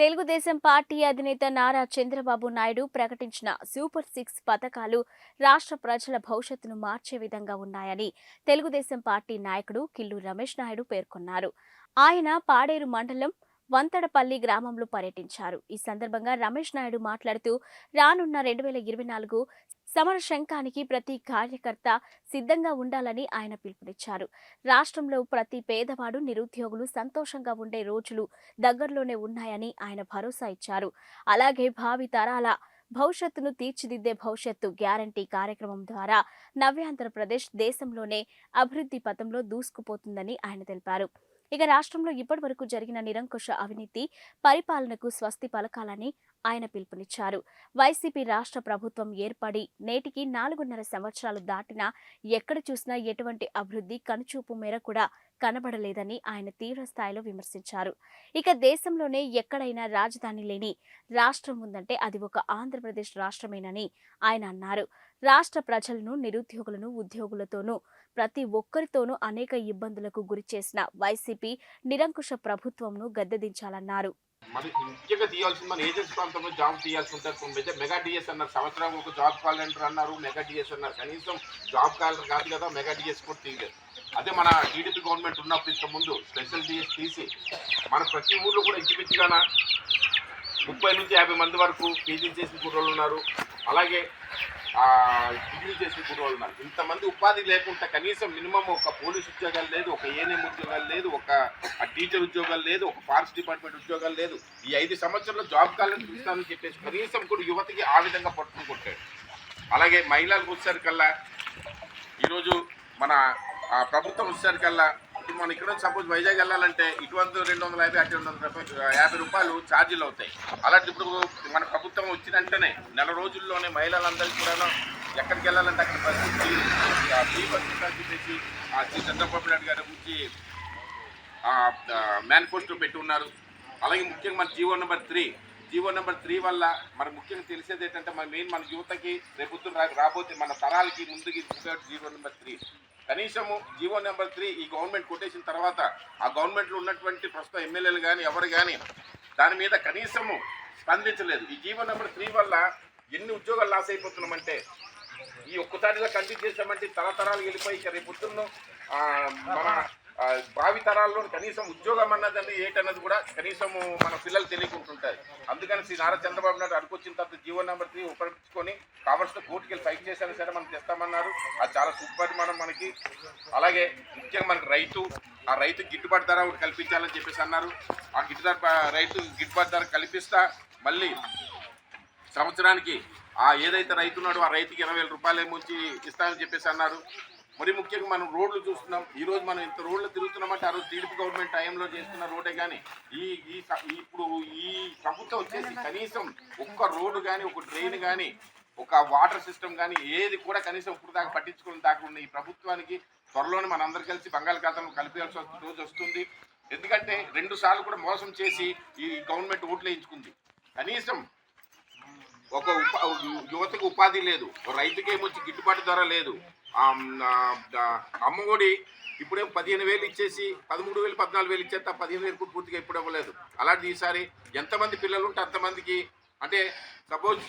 Telugu Desam party అధినేత నారా చంద్రబాబు నాయుడు ప్రకటించిన super six పథకాలు రాష్ట్ర ప్రజల భవిష్యత్తును మార్చే విధంగా ఉన్నాయని తెలుగుదేశం పార్టీ నాయకుడు కిల్లు రమేష్ నాయుడు పేర్కొన్నారు. ఆయన పాడేరు మండలం వంతడపల్లి గ్రామంలో పర్యటించారు. ఈ సందర్భంగా రమేష్ నాయుడు మాట్లాడుతూ రానున్న 2024 సమర శంఖానికి ప్రతి కార్యకర్త సిద్ధంగా ఉండాలని ఆయన పిలుపునిచ్చారు. రాష్ట్రంలో ప్రతి పేదవాడు, నిరుద్యోగులు సంతోషంగా ఉండే రోజులు దగ్గరలోనే ఉన్నాయని ఆయన భరోసా ఇచ్చారు. అలాగే భావి తరాల భవిష్యత్తును తీర్చిదిద్దే భవిష్యత్తు గ్యారంటీ కార్యక్రమం ద్వారా నవ్యాంధ్రప్రదేశ్ దేశంలోనే అభివృద్ధి పథంలో దూసుకుపోతుందని ఆయన తెలిపారు. ఇక రాష్ట్రంలో ఇప్పటివరకు జరిగిన నిరంకుశ అవినీతి పరిపాలనకు స్వస్తి పలకాలని ఆయన పిలుపునిచ్చారు. వైసీపీ రాష్ట్ర ప్రభుత్వం ఏర్పడి నేటికి 4.5 సంవత్సరాలు దాటినా ఎక్కడ చూసినా ఎటువంటి అభివృద్ధి కనుచూపు మేర కూడా కనబడలేదని ఆయన తీవ్ర స్థాయిలో విమర్శించారు. ఇక దేశంలోనే ఎక్కడైనా రాజధాని లేని రాష్ట్రం ఉందంటే అది ఒక ఆంధ్రప్రదేశ్ రాష్ట్రమేనని ఆయన అన్నారు. రాష్ట్ర ప్రజలను, నిరుద్యోగులను, ఉద్యోగులతోనూ ప్రతి ఒక్కరితోనూ అనేక ఇబ్బందులకు గురిచేసిన వైసీపీ నిరంకుశ ప్రభుత్వంను గద్దెదించాలన్నారు. ముఖ్యంగా తీయాల్సింది మన ఏజెన్సీ ప్రాంతంలో జాబ్ తీయాల్సి ఉంటుంది. మెగా డిఎస్ అన్నారు, సంవత్సరం ఒక జాబ్ క్యాలెండర్ అన్నారు, మెగా డిఎస్ అన్నారు. కనీసం జాబ్ క్యాలెండర్ కాదు కదా, మెగా డిఎస్ కూడా తీయలేదు. అదే మన టీడీపీ గవర్నమెంట్ ఉన్నప్పుడు ఇంతకుముందు స్పెషల్ డిఎస్ తీసి మన ప్రతి ఊళ్ళో కూడా ఇంచుమించుగాన 30 నుంచి 50 మంది వరకు పీజీలు చేసిన కుర్రోళ్ళు ఉన్నారు, అలాగే డిగ్రీ చేసిన కుర్రోళ్ళు ఉన్నారు. ఇంతమంది ఉపాధి లేకుండా కనీసం మినిమం ఒక పోలీస్ ఉద్యోగాలు లేదు, ఒక ఏఎన్ఎం ఉద్యోగాలు లేదు, ఒక టీచర్ ఉద్యోగాలు లేదు, ఒక ఫారెస్ట్ డిపార్ట్మెంట్ ఉద్యోగాలు లేదు. ఈ 5 సంవత్సరాల్లో జాబ్ క్యాలెండర్ ఇస్తానని చెప్పేసి కనీసం కూడా యువతకి ఆ విధంగా పట్టుకుని కొట్టాడు. అలాగే మహిళలకు వచ్చేసరికల్లా ఈరోజు మన ప్రభుత్వం వచ్చేసరికల్లా ఇప్పుడు మనం ఇక్కడ సపోజ్ వైజాగ్ వెళ్ళాలంటే ఇటువంటి 250 అటు 250 రూపాయలు ఛార్జీలు అవుతాయి. అలాంటి ఇప్పుడు మన ప్రభుత్వం వచ్చిన వెంటనే నెల రోజుల్లోనే మహిళలందరికీ కూడా ఎక్కడికి వెళ్ళాలంటే అక్కడ బస్సు ఫ్రీ బస్సు చెప్పేసి చంద్రబాబు నాయుడు గారి గురించి మేనిఫెస్టో పెట్టి ఉన్నారు. అలాగే ముఖ్యంగా మన జీవో నెంబర్ 3 వల్ల మనకు ముఖ్యంగా తెలిసేది ఏంటంటే మన యువతకి రేపొద్దున రాబోతే మన తరాలకి ముందుకి జీవో నెంబర్ 3 కనీసము జీవో నెంబర్ 3 ఈ గవర్నమెంట్ కొట్టేసిన తర్వాత ఆ గవర్నమెంట్లో ఉన్నటువంటి ప్రస్తుత ఎమ్మెల్యేలు కానీ ఎవరు కానీ దాని మీద కనీసము స్పందించలేదు. ఈ జీవో నెంబర్ 3 వల్ల ఎన్ని ఉద్యోగాలు లాస్ అయిపోతున్నామంటే ఈ ఒక్కసారిగా కంటిన్యూ చేసామంటే తరతరాలు వెళ్ళిపోయి ఇక రేపొద్దున్న మన భావి తరాల్లో కనీసం ఉద్యోగం అన్నది ఏంటన్నది కూడా కనీసము మన పిల్లలు తెలియకుంటుంటారు. అందుకని శ్రీ నారా చంద్రబాబు నాయుడు అడుకొచ్చిన తర్వాత జీవో నెంబర్ 3 ఉపయోగించుకొని కావాల్సిన కోర్టుకి వెళ్ళి ఫైట్ చేసినా సరే మనం తెస్తామన్నారు. అది చాలా సుపరిమాణం మనకి. అలాగే ముఖ్యంగా మనకి రైతు గిట్టుబాటు ధర కల్పించాలని చెప్పేసి అన్నారు. ఆ రైతు గిట్టుబాటు ధర కల్పిస్తా మళ్ళీ సంవత్సరానికి ఏదైతే రైతు ఉన్నాడో ఆ రైతుకి 20,000 రూపాయలు ముంచి ఇస్తామని చెప్పేసి అన్నారు. మరి ముఖ్యంగా మనం రోడ్లు చూస్తున్నాం. ఈరోజు మనం ఇంత రోడ్లు తిరుగుతున్నామంటే ఆ రోజు టీడీపీ గవర్నమెంట్ టైంలో చేస్తున్న రోడ్డే కానీ ఇప్పుడు ఈ ప్రభుత్వం వచ్చేసి కనీసం ఒక్క రోడ్డు కానీ, ఒక ట్రైన్ కానీ, ఒక వాటర్ సిస్టమ్ కానీ ఏది కూడా కనీసం ఇప్పుడు దాకా పట్టించుకుని దాకా ఉన్న ఈ ప్రభుత్వానికి త్వరలోనే మనందరూ కలిసి బంగాళాఖాతంలో కలిపేయాల్సి రోజు వస్తుంది. ఎందుకంటే 2 సార్లు కూడా మోసం చేసి ఈ గవర్నమెంట్ ఓట్లు వేయించుకుంది. కనీసం ఒక యువతకు ఉపాధి లేదు, రైతుకేమొచ్చి గిట్టుబాటు ధర లేదు. అమ్మఒడి ఇప్పుడేం 15,000 ఇచ్చేసి 13,000 14,000 ఇచ్చేస్తా 15,000 కూడా పూర్తిగా ఇప్పుడు ఇవ్వలేదు. అలాంటి ఈసారి ఎంతమంది పిల్లలు ఉంటే అంతమందికి, అంటే సపోజ్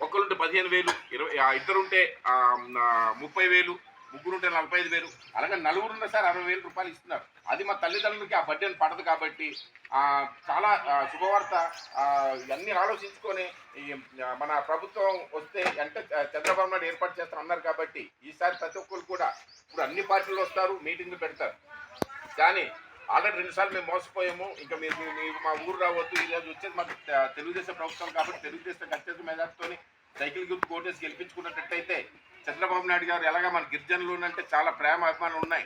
ఒకరుంటే 15,000, ఇద్దరుంటే 30,000, ముగ్గురుంటే 45,000, అలాగే నలుగురున్న సార్ 60,000 రూపాయలు ఇస్తున్నారు. అది మా తల్లిదండ్రులకి ఆ బడ్జెట్ పడదు కాబట్టి చాలా శుభవార్త. ఇవన్నీ ఆలోచించుకొని మన ప్రభుత్వం వస్తే అంటే చంద్రబాబు నాయుడు ఏర్పాటు చేస్తారన్నారు కాబట్టి ఈసారి ప్రతి ఒక్కరు కూడా ఇప్పుడు అన్ని పార్టీలు వస్తారు, మీటింగ్లు పెడతారు. కానీ ఆల్రెడీ 2 సార్లు మేము మోసపోయాము, ఇంకా మీరు మా ఊరు రావద్దు. ఈరోజు వచ్చేది మాకు తెలుగుదేశం ప్రభుత్వం కాబట్టి తెలుగుదేశం అత్యధిక మెజార్టీతో సైకిల్ గుర్తు కోటేసి గెలిపించుకున్నట్టయితే చంద్రబాబు నాయుడు గారు ఎలాగా మన గిరిజనులు అంటే చాలా ప్రేమ అభిమానులు ఉన్నాయి.